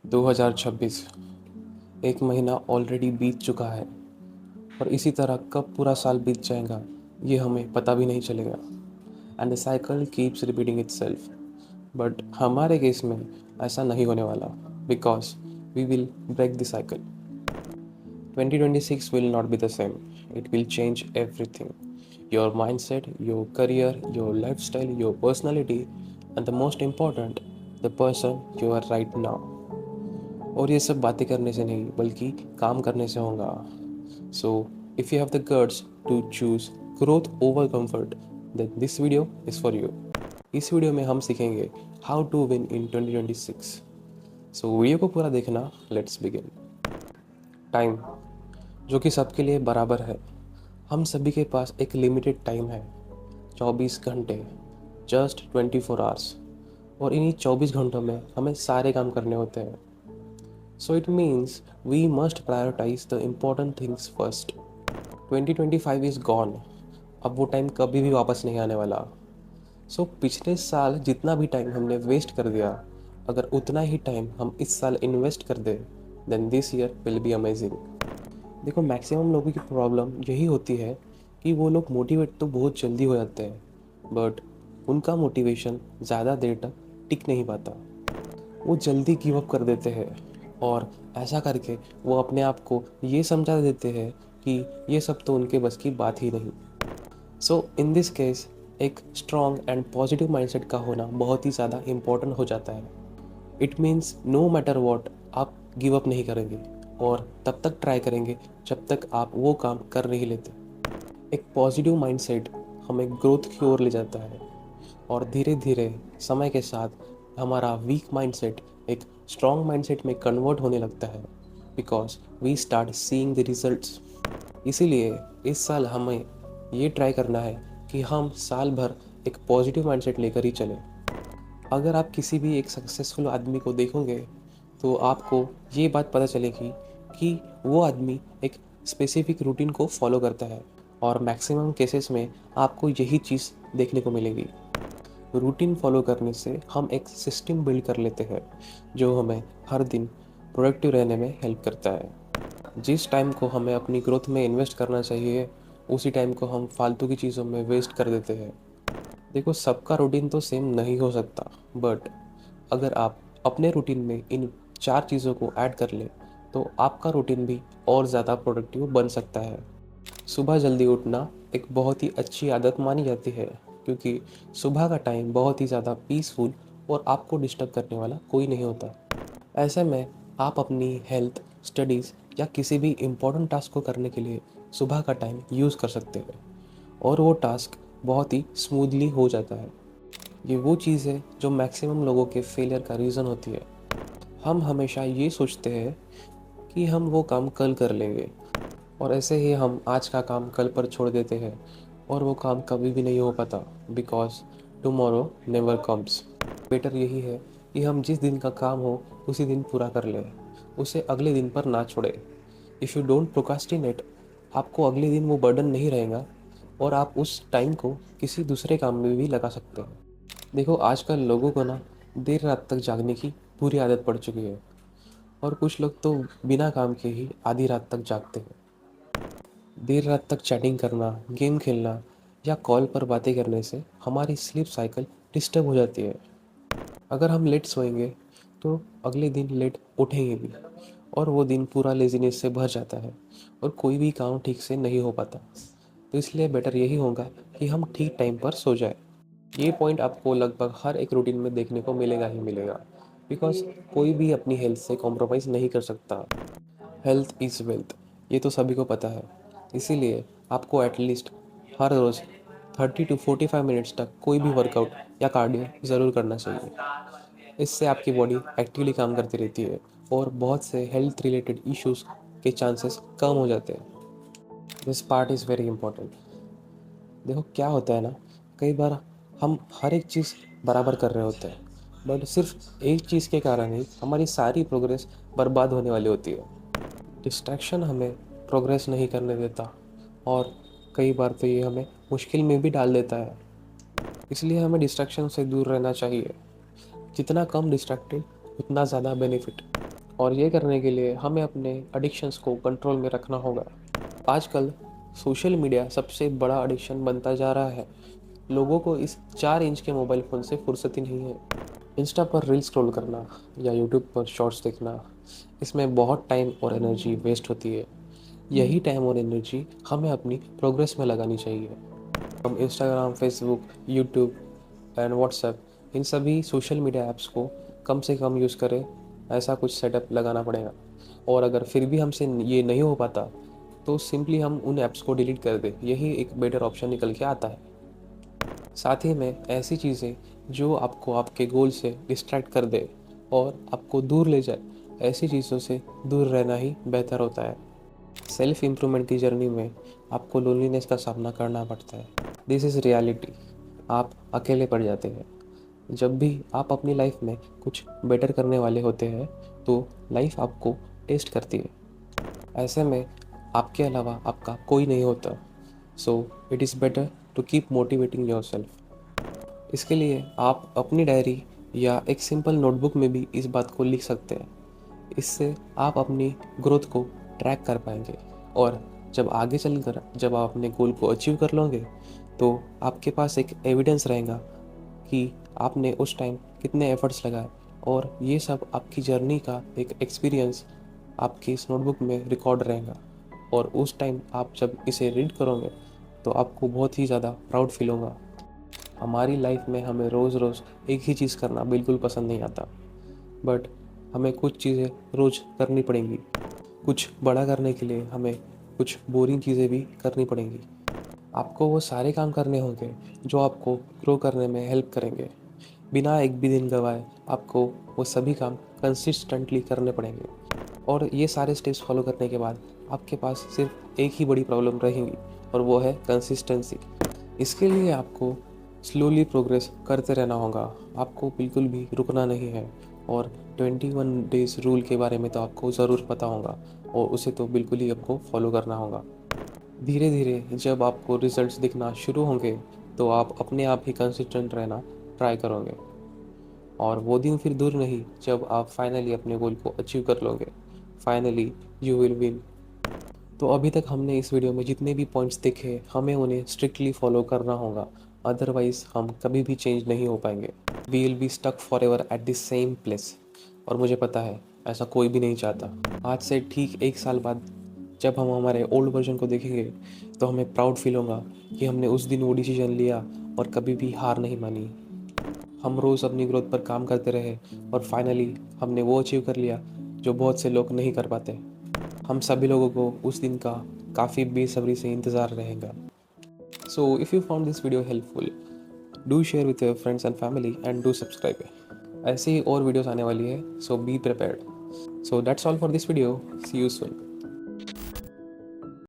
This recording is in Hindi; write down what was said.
2026 एक महीना ऑलरेडी बीत चुका है और इसी तरह कब पूरा साल बीत जाएगा ये हमें पता भी नहीं चलेगा। And the cycle keeps repeating itself. But हमारे केस में ऐसा नहीं होने वाला, because we will break the cycle. 2026 will not be the same. It will change everything. Your mindset, your career, your lifestyle, your personality, and the most important, the person you are right now. और ये सब बातें करने से नहीं बल्कि काम करने से होगा। So if you have the guts to choose growth over comfort, then this video is for you. इस वीडियो में हम सीखेंगे how to win in 2026। So video को पूरा देखना। Let's begin. टाइम, जो कि सबके लिए बराबर है। हम सभी के पास एक लिमिटेड टाइम है, 24 घंटे, जस्ट 24 आवर्स। और इन्हीं 24 घंटों में हमें सारे काम करने होते हैं। So it means we must prioritise the important things first. 2025 is gone. अब वो टाइम कभी भी वापस नहीं आने वाला। सो पिछले साल जितना भी टाइम हमने वेस्ट कर दिया, अगर उतना ही टाइम हम इस साल इन्वेस्ट कर दें, then this year will be amazing. देखो, मैक्सिमम लोगों की प्रॉब्लम यही होती है कि वो लोग मोटिवेट तो बहुत जल्दी हो जाते हैं, बट उनका मोटिवेशन ज़्यादा देर तक टिक नहीं पाता। वो जल्दी गिव अप कर देते हैं और ऐसा करके वो अपने आप को ये समझा देते हैं कि ये सब तो उनके बस की बात ही नहीं। सो इन दिस केस एक स्ट्रॉन्ग एंड पॉजिटिव माइंडसेट का होना बहुत ही ज़्यादा इम्पोर्टेंट हो जाता है। It means no matter what, आप गिव अप नहीं करेंगे और तब तक ट्राई करेंगे जब तक आप वो काम कर नहीं लेते। एक पॉजिटिव माइंडसेट हमें ग्रोथ की ओर ले जाता है और धीरे धीरे समय के साथ हमारा वीक माइंडसेट एक स्ट्रॉन्ग माइंडसेट में कन्वर्ट होने लगता है, because we start seeing the results. इसीलिए इस साल हमें ये ट्राई करना है कि हम साल भर एक पॉजिटिव माइंडसेट लेकर ही चलें। अगर आप किसी भी एक सक्सेसफुल आदमी को देखोगे तो आपको ये बात पता चलेगी कि वो आदमी एक स्पेसिफिक रूटीन को फॉलो करता है और मैक्सिमम केसेस में आपको यही चीज़ देखने को मिलेगी। रूटीन फॉलो करने से हम एक सिस्टम बिल्ड कर लेते हैं जो हमें हर दिन प्रोडक्टिव रहने में हेल्प करता है। जिस टाइम को हमें अपनी ग्रोथ में इन्वेस्ट करना चाहिए, उसी टाइम को हम फालतू की चीज़ों में वेस्ट कर देते हैं। देखो, सबका रूटीन तो सेम नहीं हो सकता, बट अगर आप अपने रूटीन में इन 4 चीज़ों को ऐड कर लें तो आपका रूटीन भी और ज़्यादा प्रोडक्टिव बन सकता है। सुबह जल्दी उठना एक बहुत ही अच्छी आदत मानी जाती है, क्योंकि सुबह का टाइम बहुत ही ज़्यादा पीसफुल और आपको डिस्टर्ब करने वाला कोई नहीं होता। ऐसे में आप अपनी हेल्थ, स्टडीज़ या किसी भी इम्पोर्टेंट टास्क को करने के लिए सुबह का टाइम यूज़ कर सकते हैं और वो टास्क बहुत ही स्मूथली हो जाता है। ये वो चीज़ है जो मैक्सिमम लोगों के फेलियर का रीज़न होती है। हम हमेशा ये सोचते हैं कि हम वो काम कल कर लेंगे और ऐसे ही हम आज का काम कल पर छोड़ देते हैं और वो काम कभी भी नहीं हो पाता, because tomorrow never comes. Better यही है कि हम जिस दिन का काम हो उसी दिन पूरा कर लें, उसे अगले दिन पर ना छोड़े। इफ़ यू डोंट प्रोकास्टिनेट, आपको अगले दिन वो बर्डन नहीं रहेगा और आप उस टाइम को किसी दूसरे काम में भी लगा सकते हैं। देखो, आजकल लोगों को ना देर रात तक जागने की बुरी आदत पड़ चुकी है और कुछ लोग तो बिना काम के ही आधी रात तक जागते हैं। देर रात तक चैटिंग करना, गेम खेलना या कॉल पर बातें करने से हमारी स्लीप साइकिल डिस्टर्ब हो जाती है। अगर हम लेट सोएंगे तो अगले दिन लेट उठेंगे भी और वो दिन पूरा लेजीनेस से भर जाता है और कोई भी काम ठीक से नहीं हो पाता। तो इसलिए बेटर यही होगा कि हम ठीक टाइम पर सो जाए। ये पॉइंट आपको लगभग हर एक रूटीन में देखने को मिलेगा ही मिलेगा, बिकॉज कोई भी अपनी हेल्थ से कॉम्प्रोमाइज़ नहीं कर सकता। हेल्थ इज़ वेल्थ, ये तो सभी को पता है। इसीलिए आपको एटलीस्ट हर रोज़ 30 to 45 मिनट्स तक कोई भी वर्कआउट या कार्डियो ज़रूर करना चाहिए। इससे आपकी बॉडी एक्टिवली काम करती रहती है और बहुत से हेल्थ रिलेटेड इश्यूज़ के चांसेस कम हो जाते हैं। This part is very important. देखो, क्या होता है ना, कई बार हम हर एक चीज़ बराबर कर रहे होते हैं, बट सिर्फ एक चीज़ के कारण ही हमारी सारी प्रोग्रेस बर्बाद होने वाली होती है। डिस्ट्रैक्शन हमें प्रोग्रेस नहीं करने देता और कई बार तो ये हमें मुश्किल में भी डाल देता है। इसलिए हमें डिस्ट्रैक्शन से दूर रहना चाहिए। जितना कम डिस्ट्रैक्टेड, उतना ज़्यादा बेनिफिट। और ये करने के लिए हमें अपने एडिक्शंस को कंट्रोल में रखना होगा। आजकल सोशल मीडिया सबसे बड़ा एडिक्शन बनता जा रहा है। लोगों को इस 4 इंच के मोबाइल फ़ोन से फुर्सत ही नहीं है। इंस्टा पर रील स्क्रॉल करना या यूट्यूब पर शॉर्ट्स देखना, इसमें बहुत टाइम और एनर्जी वेस्ट होती है। यही टाइम और एनर्जी हमें अपनी प्रोग्रेस में लगानी चाहिए। हम Instagram, Facebook, YouTube and WhatsApp, इन सभी सोशल मीडिया ऐप्स को कम से कम यूज़ करें, ऐसा कुछ सेटअप लगाना पड़ेगा। और अगर फिर भी हमसे ये नहीं हो पाता तो सिंपली हम उन ऐप्स को डिलीट कर दें, यही एक बेटर ऑप्शन निकल के आता है। साथ ही में ऐसी चीज़ें जो आपको आपके गोल से डिस्ट्रैक्ट कर दे और आपको दूर ले जाए, ऐसी चीज़ों से दूर रहना ही बेहतर होता है। सेल्फ इम्प्रूवमेंट की जर्नी में आपको लोनलीनेस का सामना करना पड़ता है। This is reality. आप अकेले पड़ जाते हैं। जब भी आप अपनी लाइफ में कुछ बेटर करने वाले होते हैं तो लाइफ आपको टेस्ट करती है। ऐसे में आपके अलावा आपका कोई नहीं होता। So it is better to keep motivating yourself. इसके लिए आप अपनी डायरी या एक सिंपल नोटबुक में भी इस बात को लिख सकते हैं। इससे आप अपनी ग्रोथ को ट्रैक कर पाएंगे और जब आगे चलकर जब आप अपने गोल को अचीव कर लोगे तो आपके पास एक एविडेंस रहेगा कि आपने उस टाइम कितने एफर्ट्स लगाए, और ये सब आपकी जर्नी का एक एक्सपीरियंस आपकी इस नोटबुक में रिकॉर्ड रहेगा। और उस टाइम आप जब इसे रीड करोगे तो आपको बहुत ही ज़्यादा प्राउड फील होगा। हमारी लाइफ में हमें रोज़ रोज़ एक ही चीज़ करना बिल्कुल पसंद नहीं आता, बट हमें कुछ चीज़ें रोज़ करनी पड़ेंगी। कुछ बड़ा करने के लिए हमें कुछ बोरिंग चीज़ें भी करनी पड़ेंगी। आपको वो सारे काम करने होंगे जो आपको ग्रो करने में हेल्प करेंगे। बिना एक भी दिन गवाए आपको वो सभी काम कंसिस्टेंटली करने पड़ेंगे। और ये सारे स्टेप्स फॉलो करने के बाद आपके पास सिर्फ एक ही बड़ी प्रॉब्लम रहेगी, और वो है कंसिस्टेंसी। इसके लिए आपको स्लोली प्रोग्रेस करते रहना होगा। आपको बिल्कुल भी रुकना नहीं है। और 21 डेज़ रूल के बारे में तो आपको ज़रूर पता होगा, और उसे तो बिल्कुल ही आपको फॉलो करना होगा। धीरे धीरे जब आपको रिजल्ट्स दिखना शुरू होंगे तो आप अपने आप ही कंसिस्टेंट रहना ट्राई करोगे, और वो दिन फिर दूर नहीं जब आप फाइनली अपने गोल को अचीव कर लोगे। Finally you will win. तो अभी तक हमने इस वीडियो में जितने भी पॉइंट्स देखे, हमें उन्हें स्ट्रिक्टली फॉलो करना होगा, अदरवाइज हम कभी भी चेंज नहीं हो पाएंगे। We will be stuck for ever at the same place. और मुझे पता है ऐसा कोई भी नहीं चाहता। आज से ठीक 1 साल बाद जब हम हमारे ओल्ड वर्जन को देखेंगे तो हमें प्राउड फील होगा कि हमने उस दिन वो डिसीजन लिया और कभी भी हार नहीं मानी। हम रोज़ अपनी ग्रोथ पर काम करते रहे और फाइनली हमने वो अचीव कर लिया जो बहुत से लोग नहीं कर पाते। हम सभी लोगों को उस दिन का काफ़ी बेसब्री से इंतज़ार रहेगा। So if you found this video helpful, do share with your friends and family and do subscribe. ऐसी ही और वीडियोस आने वाली है, so be prepared. So that's all for this video. See you soon.